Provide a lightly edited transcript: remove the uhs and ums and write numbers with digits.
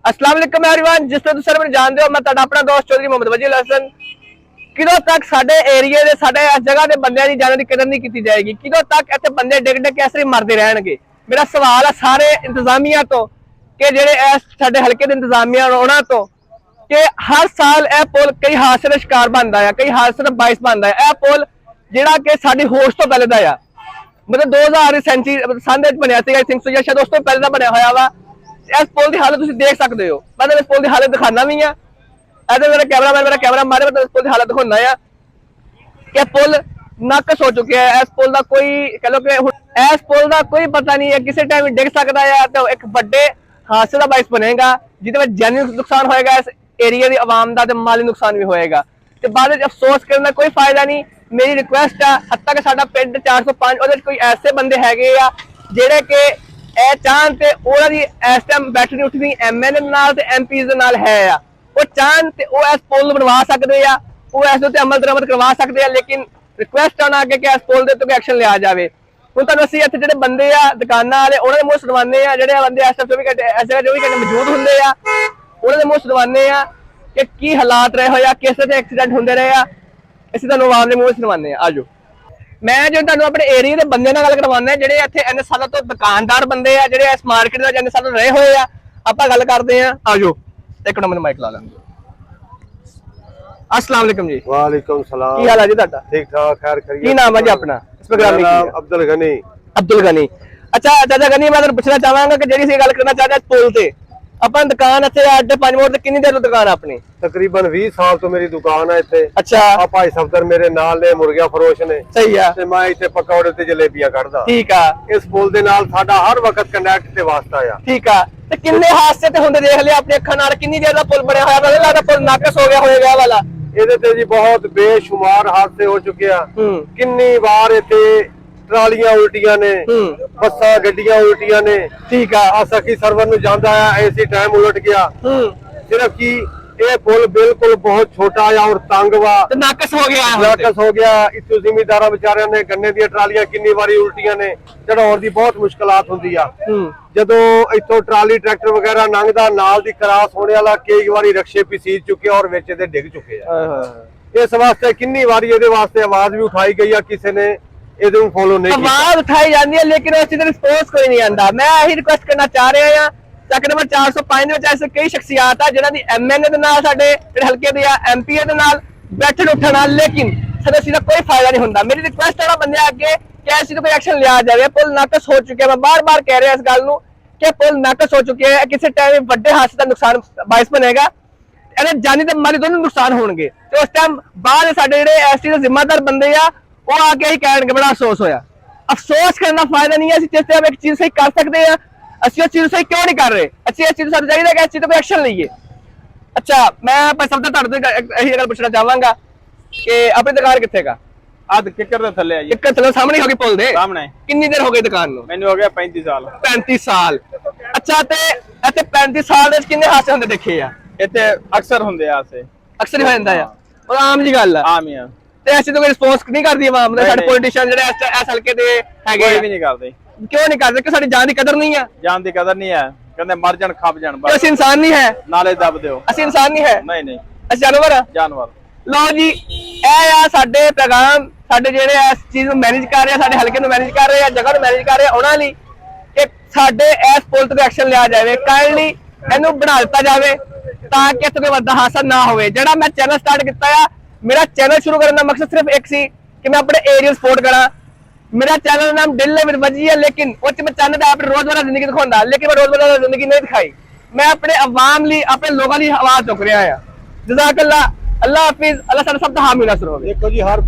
अस्सलाम वालेकुम एवरीवन। जिस तरह तुम जानते हो, मैं तुहाडा अपना दोस्त चौधरी मोहम्मद वजील हसन। किदों तक साडे एरिए दे साडे इस जगह के बंदियां दी जान दी कदर नहीं की जाएगी? किदों तक इत्थे बंदे डिग डिग के ऐसे मरते रहणगे? मेरा सवाल है सारे इंतजामिया तो कि जेडे इस साडे हल्के दे इंतजामिया उन्हां तो कि हर साल यह पुल कई हादसे का शिकार बनता है, कई हादसे का बाइस बनता है। यह पुल जिहड़ा कि साडी होश तो पहले दा आ, मतलब 2000 सेंचुरी सन बनया सी, आई थिंक सो, या शायद उस तो पहले दा बनया होया वा। इस पुल की हालत तुम देख सकते हो। मैं इस पुल की हालत दिखाना भी है, मेरा कैमरा मारे, मैं इस पुल की हालत दिखाना है कि पुल नाकस हो चुके हैं। इस पुल का कोई कह लो कि इस पुल का कोई पता नहीं है, किसी टाइम डिग सकता है तो एक बड़े हादसे का बाइस बनेगा जिहदे विच जानी नुकसान होएगा, इस एरिया की आवाम का माली नुकसान भी होएगा। तो बाद में अफसोस करने का कोई फायदा नहीं। मेरी रिक्वेस्ट है, हत्ता कि साडा पिंड 405 और कोई ऐसे बंदे हैगे आ जेडे कि ए चाहन ते ओहदा दी इस टाइम बैठनी उठनी एमएलए नाल ते एमपी दे नाल है आ, वो चाहन ते ओ इस पुल बनवा सकदे आ, वो इस ते अमल दरामद करवा सकदे आ। लेकिन रिक्वेस्ट आना कि इस पुल दे उत्ते एक्शन लिया जाए। हुण तुहानूं असीं इत्थे जेडे बंदे आ दुकानां वाले उहनां दे मूंह सुणवाने आ, जेडे बंदे इस 24 घंटे मौजूद हुंदे आ उहनां दे मूंह सुणवाने आ कि की हालात रहे होए आ, किस तरह दे एक्सीडेंट हुंदे रहे आ। ਅਸੀਂ ਤੁਹਾਨੂੰ ਆਵਾਮ ਦੇ ਮੂੰਹ ਸੁਣਵਾਉਂਦੇ ਆ। ਆਜੋ ਮੈਂ ਜੋ ਤੁਹਾਨੂੰ ਆਪਣੇ ਏਰੀਆ ਦੇ ਬੰਦਿਆਂ ਨਾਲ ਗੱਲ ਕਰਵਾਉਣਾ, ਜਿਹੜੇ ਇੱਥੇ ਇੰਨੇ ਸਾਲਾਂ ਤੋਂ ਦੁਕਾਨਦਾਰ ਬੰਦੇ ਆ, ਜਿਹੜੇ ਇਸ ਮਾਰਕੀਟ ਦੇ ਇੰਨੇ ਸਾਲ ਰਹੇ ਹੋਏ ਆ, ਆਪਾਂ ਗੱਲ ਕਰਦੇ ਆ। ਆਜੋ ਇੱਕ ਮਿੰਟ ਮਾਈਕ ਲਾ ਲਾਂ। अस्सलाम वालेकुम जी। वालेकुम सलाम। ਕੀ ਹਾਲ ਹੈ ਜੀ ਤੁਹਾਡਾ? ठीक ठाक, खैर खैरियत। ਕੀ ਨਾਮ ਹੈ ਜੀ ਆਪਣਾ? मेरा नाम अब्दुल गनी। अब्दुल गनी। अच्छा चाचा गनी, मैं पूछना चाहांगा कि ਜਿਹੜੀ ਸੀ ਗੱਲ ਕਰਨਾ ਚਾਹਦਾ ਪੁਲ ਤੇ ਆਪਾਂ ਦੁਕਾਨ ਇੱਥੇ 8-5 ਮੋੜ ਤੇ ਕਿੰਨੀ ਦੇਰ ਤੋਂ ਦੁਕਾਨ ਆਪਣੀ? तकरीबन 20 साल तो मेरी दुकान है इत्थे। अच्छा। आ भाई सफदर मेरे नाल ने मुर्गिया फरोश ने। सही है। ते मैं इत्थे पकौड़े ते जलेबियां कढदा। ठीक है। इस पुल दे नाल साडा हर वक्त कनेक्ट ते वास्ता आ। ठीक है। ਤੇ ਕਿੰਨੇ ਹਾਦਸੇ ਤੇ ਹੁੰਦੇ ਦੇਖ ਲਿਆ ਆਪਣੀ ਅੱਖਾਂ ਨਾਲ? ਕਿੰਨੀ ਦੇਰ ਦਾ ਪੁਲ ਬਣਿਆ ਹੋਇਆ? ਮੈਨੂੰ ਲੱਗਦਾ ਪੁਲ ਨਾਕਸ ਹੋ ਗਿਆ ਹੋਏਗਾ ਵਾਲਾ। ਇਹਦੇ ਤੇ ਜੀ ਬਹੁਤ ਬੇਸ਼ੁਮਾਰ ਹਾਦਸੇ ਹੋ ਚੁੱਕੇ ਆ। ਕਿੰਨੀ ਵਾਰ ਇੱਥੇ ਟਰਾਲੀਆਂ ਉਲਟੀਆਂ ਨੇ, ਬੱਸਾਂ ਗੱਡੀਆਂ ਉਲਟੀਆਂ ਨੇ। ਠੀਕ ਆ। ਆ ਸਖੀ ਸਰਵਰ ਨੂੰ ਜਾਂਦਾ ਆ, ਐਸੀ ਟਾਈਮ ਉਲਟ ਗਿਆ। ਸਿਰਫ ਕੀ ਇਹ ਪੁਲ ਬਿਲਕੁਲ ਬਹੁਤ ਛੋਟਾ ਆ ਔਰ ਤੰਗ ਵਾ, ਤੇ ਨਾਕਸ ਹੋ ਗਿਆ। ਨਾਕਸ ਹੋ ਗਿਆ। ਇੱਥੋਂ ਜ਼ਿਮੀਂਦਾਰਾਂ ਵਿਚਾਰਿਆਂ ਨੇ ਗੰਨੇ ਦੀਆਂ ਟਰਾਲੀਆਂ ਕਿੰਨੀ ਵਾਰੀ ਉਲਟੀਆਂ ਨੇ, ਚੜਾਉਣ ਦੀ ਬਹੁਤ ਮੁਸ਼ਕਲਾਤ ਹੁੰਦੀ ਆ। ਜਦੋਂ ਇੱਥੋਂ ਟਰਾਲੀ ਟਰੈਕਟਰ ਵਗੈਰਾ ਲੰਘਦਾ, ਨਾਲ ਦੀ ਕਰਾਸ ਹੋਣੇ ਵਾਲਾ ਕਈ ਵਾਰੀ ਰਕਸ਼ੇ ਪੀਸੀਜ ਚੁੱਕੇ ਔਰ ਵਿੱਚ ਇਹਦੇ ਡਿੱਗ ਚੁੱਕੇ ਆ। ਇਸ ਵਾਸਤੇ ਕਿੰਨੀ ਵਾਰੀ ਇਹਦੇ ਵਾਸਤੇ ਆਵਾਜ਼ ਵੀ ਉਠਾਈ ਗਈ ਆ, ਕਿਸੇ ਨੇ ਇਹਦੇ ਨੂੰ ਫੋਲੋ ਨਹੀਂ ਕੀਤਾ। ਆਵਾਜ਼ ਉਠਾਈ ਜਾਂਦੀ ਹੈ ਲੇਕਿਨ ਉਸ ਚੀਜ਼ ਦਾ ਰਿਸਪੌਂਸ ਕੋਈ ਨਹੀਂ ਆਂਦਾ। ਮੈਂ ਇਹੀ ਰਿਕੁਐਸਟ ਕਰਨਾ ਚਾਹ ਰਿਹਾ ਹਾਂ, ਚੱਕ ਨੰਬਰ 405 ਵਿੱਚ ਐਸੇ ਕਈ ਸ਼ਖਸੀਅਤ ਆ ਜਿਹਨਾਂ ਦੀ ਐਮਐਨਏ ਦੇ ਨਾਲ, ਸਾਡੇ ਜਿਹੜੇ ਹਲਕੇ ਦੇ ਆ ਐਮਪੀਏ ਦੇ ਨਾਲ ਬੈਠਣ ਉੱਠਣ ਨਾਲ, ਲੇਕਿਨ ਸਦਸੀ ਦਾ ਕੋਈ ਫਾਇਦਾ ਨਹੀਂ ਹੁੰਦਾ। ਮੇਰੀ ਰਿਕੁਐਸਟ ਹੈ ਬੰਦਿਆਂ ਅੱਗੇ ਕਿ ਐਸੀ ਕੋਈ ਐਕਸ਼ਨ ਲਿਆ ਜਾਵੇ। ਪੁਲ ਨਾਕਸ ਹੋ ਚੁੱਕਿਆ, ਮੈਂ ਬਾਰ-ਬਾਰ ਕਹਿ ਰਿਹਾ ਇਸ ਗੱਲ ਨੂੰ ਕਿ ਪੁਲ ਨਾਕਸ ਹੋ ਚੁੱਕਿਆ ਹੈ। ਕਿਸੇ ਟਾਈਮ ਵੱਡੇ ਹਾਦਸੇ ਦਾ ਨੁਕਸਾਨ ਬਾਇਸ ਬਣੇਗਾ, ਇਹਦੇ ਜਾਨੀ ਤੇ ਮਾਲੀ ਦੋਨੋਂ ਨੁਕਸਾਨ ਹੋਣਗੇ। ਤੇ ਉਸ ਟਾਈਮ ਬਾਅਦ ਸਾਡੇ ਜਿਹੜੇ ਐਸੀ ਦੇ ਜ਼ਿੰਮੇਦਾਰ ਬੰਦੇ ਆ ਉਹ ਆ ਕੇ ਹੀ ਕਹਿਣਗੇ ਬੜਾ ਅਫਸੋਸ ਹੋਇਆ। ਅਫਸੋਸ ਕਰਨ ਦਾ ਫਾਇਦਾ ਨਹੀਂ ਹੈ। ਅਸੀਂ ਜਿਸ ਤਰ੍ਹਾਂ ਇੱਕ ਚੀਜ਼ ਸਹੀ ਕਰ ਸਕਦੇ ਆ, ਅਸੀਂ ਉਹ ਚੀਜ਼ ਸਹੀ ਕਿਉਂ ਨਹੀਂ ਕਰ ਰਹੇ? ਅਸੀਂ ਇਸ ਚੀਜ਼ ਸਾਨੂੰ ਚਾਹੀਦਾ ਕਿ ਇਸ ਚੀਜ਼ ਤੇ ਕੋਈ ਐਕਸ਼ਨ ਲਈਏ। ਅੱਛਾ, ਮੈਂ ਪਰ ਸਭ ਤੋਂ ਤੁਹਾਡੇ ਤੋਂ ਇਹੀ ਗੱਲ ਪੁੱਛਣਾ ਚਾਹਾਂਗਾ ਕਿ ਆਪਣੀ ਦੁਕਾਨ ਕਿੱਥੇ ਕਾ? ਆਦ ਕਿੱਕਰ ਦੇ ਥੱਲੇ ਆ ਜੀ। ਕਿੱਕਰ ਥੱਲੇ ਸਾਹਮਣੇ ਹੋ ਗਈ ਪੁਲ ਦੇ ਸਾਹਮਣੇ। ਕਿੰਨੀ ਦੇਰ ਹੋ ਗਈ ਦੁਕਾਨ ਨੂੰ? ਮੈਨੂੰ ਹੋ ਗਿਆ 35 ਸਾਲ। 35 ਸਾਲ। ਅੱਛਾ, ਤੇ ਇੱਥੇ 35 ਸਾਲ ਦੇ ਵਿੱਚ ਕਿੰਨੇ ਹਾਦਸੇ ਹੁੰਦੇ ਦੇਖੇ ਆ? ਇੱਥੇ ਅਕਸਰ ਹੁੰਦੇ ਆ ਸੇ। ਅਕਸਰ ਹੀ ਹੋ ਜਾਂਦਾ ਆ, ਉਹ ਆਮ ਜੀ ਗੱਲ ਆ। ਆਮ ਹੀ ਆ। ਤੇ ਐਸੀ ਤਾਂ ਕੋਈ ਰਿਸਪੌਂਸ ਨਹੀਂ ਕਰਦੀ ਆਵਾਮ ਦੇ? ਸਾਡੇ ਪੋਲੀਟੀਸ਼ੀਅਨ ਜਿਹੜੇ ਇਸ ਹਲਕੇ ਦੇ ਹੈਗੇ ਕੋਈ ਵੀ ਨਹੀਂ ਕਰਦੇ। ਕਿਉਂ ਨਹੀਂ ਕਰਦੇ? ਕਿ ਸਾਡੀ ਜਾਨ ਦੀ ਕਦਰ ਨਹੀਂ ਆ? ਜਾਨ ਦੀ ਕਦਰ ਨਹੀਂ ਹੈ, ਕਹਿੰਦੇ ਮਰ ਜਾਣ ਖੱਪ ਜਾਣ। ਅਸੀਂ ਇਨਸਾਨ ਨਹੀਂ ਹੈ? ਨਾਲੇ ਦੱਬ ਦਿਓ। ਅਸੀਂ ਇਨਸਾਨ ਨਹੀਂ ਹੈ? ਨਹੀਂ ਨਹੀਂ, ਅਸੀਂ ਜਾਨਵਰ ਆ। ਜਾਨਵਰ। ਲਓ ਜੀ, ਇਹ ਆ ਸਾਡੇ ਪੈਗਾਮ, ਸਾਡੇ ਜਿਹੜੇ ਇਸ ਚੀਜ਼ ਨੂੰ ਮੈਨੇਜ ਕਰ ਰਹੇ ਆ, ਸਾਡੇ ਹਲਕੇ ਨੂੰ ਮੈਨੇਜ ਕਰ ਰਹੇ ਆ, ਜਗ੍ਹਾ ਨੂੰ ਮੈਨੇਜ ਕਰ ਰਹੇ ਆ, ਉਹਨਾਂ ਲਈ ਕਿ ਸਾਡੇ ਇਸ ਪੁਲ ਤੇ ਐਕਸ਼ਨ ਲਿਆ ਜਾਵੇ। ਕਾਈਂਡਲੀ ਇਹਨੂੰ ਬਣਾ ਦਿੱਤਾ ਜਾਵੇ ਤਾਂ ਕਿ ਇੱਥੇ ਕੋਈ ਵੱਡਾ ਹਾਦਸਾ ਨਾ ਹੋਵੇ। ਜਿਹੜਾ ਮੈਂ ਚੈਨਲ ਸਟਾਰਟ ਕੀਤਾ ਆ, ਮੇਰਾ ਚੈਨਲ ਸ਼ੁਰੂ ਕਰਨ ਦਾ ਮਕਸਦ ਸਿਰਫ ਇੱਕ ਸੀ ਕਿ ਮੈਂ ਆਪਣੇ ਏਰੀਆ ਸਪੋਰਟ ਕਰਾਂ। मेरा चैनल नाम दिल में वजी है, लेकिन मैं चाहता था अपनी रोजमर्रा जिंदगी दिखाऊंगा, लेकिन मैं रोजमर्रा जिंदगी नहीं दिखाई। मैं अपने अवाम ली, अपने लोगों की आवाज चुक रहा है। जज़ाकल्लाह, अल्लाह हाफिज, अल्लाह सब हामी नसर हो। देखो जी, हर